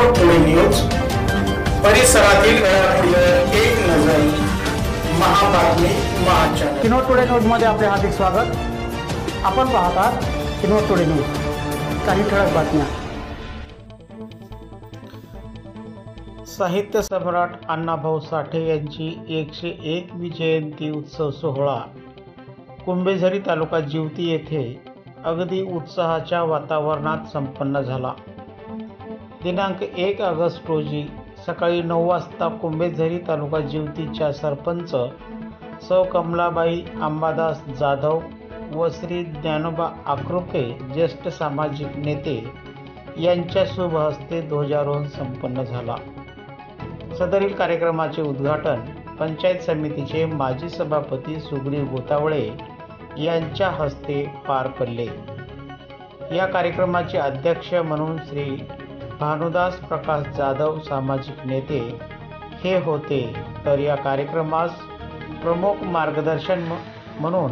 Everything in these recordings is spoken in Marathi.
किनवट टुडे न्यूज परिसरातील घडामोडीवर एक नजर महाबातमी महाचॅनल। किनवट टुडे न्यूज मध्ये आपले हार्दिक स्वागत। आपण पाहतात किनवट टुडे न्यूज। काही ठळक बातम्या। साहित्य सम्राट अण्णाभाऊ साठे यांची 101वी जयंती उत्सव सोहळा कुंभेझरी तालुका जिवती येथे अगदी उत्साहाच्या वातावरणात संपन्न झाला। दिनांक 1 ऑगस्ट रोजी सकाळी 9 वाजता कुंभेझरी तालुका जिवतीच्या सरपंच सौ कमलाबाई अंबादास जाधव व श्री ज्ञानोबा आकृके ज्येष्ठ सामाजिक नेते यांच्या शुभ हस्ते ध्वजारोहण संपन्न झाला। सदरील कार्यक्रमाचे उद्घाटन पंचायत समितीचे माजी सभापती सुग्रीव गोतावळे यांच्या हस्ते पार पडले। या कार्यक्रमाचे अध्यक्ष म्हणून श्री भानुदास प्रकाश जाधव सामाजिक नेते हे होते, तर या कार्यक्रमास प्रमुख मार्गदर्शन म्हणून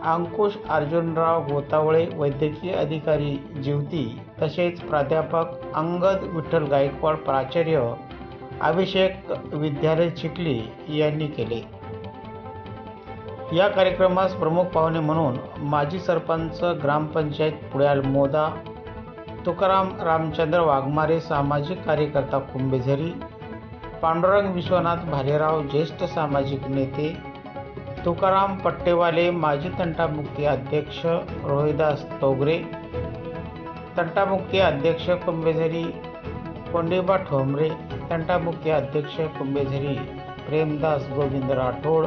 अंकुश अर्जुनराव गोतावळे वैद्यकीय अधिकारी जिवती तसेच प्राध्यापक अंगद विठ्ठल गायकवाड प्राचार्य अभिषेक विद्यालय चिखली यांनी केले। या कार्यक्रमास प्रमुख पाहुणे म्हणून माजी सरपंच ग्रामपंचायत पुण्याल मोदा तुकाराम रामचंद्र वाघमारे सामाजिक कार्यकर्ता कुंभेझरी, पांडुरंग विश्वनाथ भालेराव ज्येष्ठ सामाजिक नेते, तुकाराम पट्टेवाले माजी तंटामुक्ती अध्यक्ष रोहिदास तोगरे, तंटामुक्ती अध्यक्ष कुंभेझरी कोंडीबा ठोंबरे, तंटामुक्ती अध्यक्ष कुंभेझरी प्रेमदास गोविंद राठोड,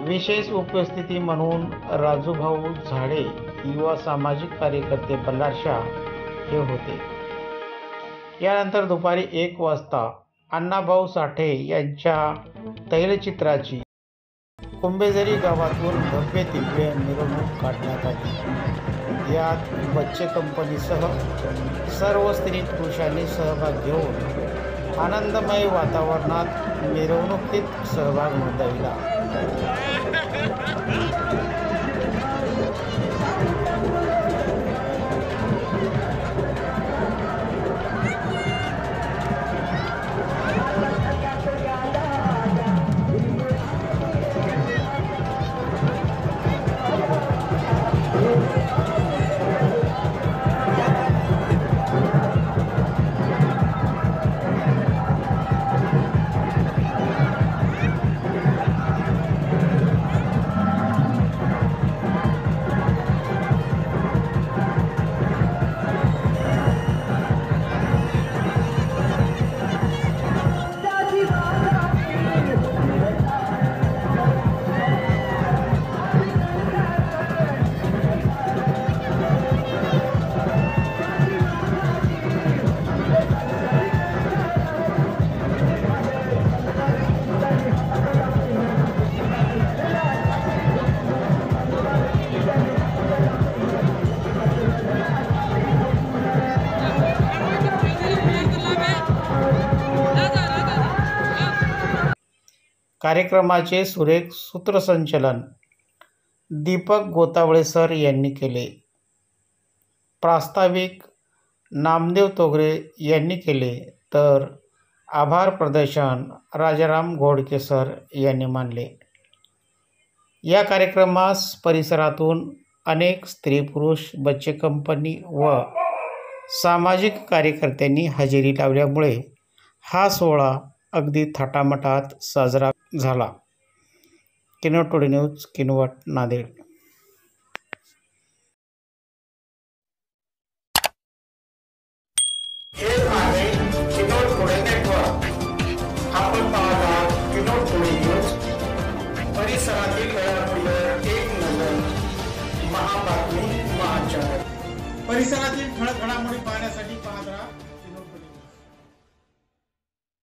विशेष उपस्थिती म्हणून राजूभाऊ झाडे युवा सामाजिक कार्यकर्ते बल्लारशाह हे होते। यानंतर दुपारी 1 वाजता अण्णाभाऊ साठे यांच्या तैलचित्राची कुंभेझरी गावातून भव्य दिव्य मिरवणूक काढण्यात आली। यात बच्चे कंपनीसह सर्व स्त्री पुरुषांनी सहभाग घेऊन आनंदमय वातावरणात मिरवणुकीत सहभाग नोंदविला। कार्यक्रमाचे सुरेख सूत्रसंचलन दीपक गोतावळे सर यांनी केले। प्रास्ताविक नामदेव तोगरे यांनी केले, तर आभार प्रदर्शन राजाराम घोडके सर यांनी मानले। या कार्यक्रमास परिसरातून अनेक स्त्री पुरुष बच्चे कंपनी व सामाजिक कार्यकर्त्यांनी हजेरी लावल्यामुळे हा सोहळा अगदी थाटामाटात साजरा झाला। Kinwat today news, Kinwat, Nanded. हे आहे किनवट टुडे नेटवर्क। आपण पाहतात किनवट टुडे न्यूज परिसरातील घडामोडीवर एक नजर महाबातमी महाचॅनल। परिसरातील ठळक घडामोडी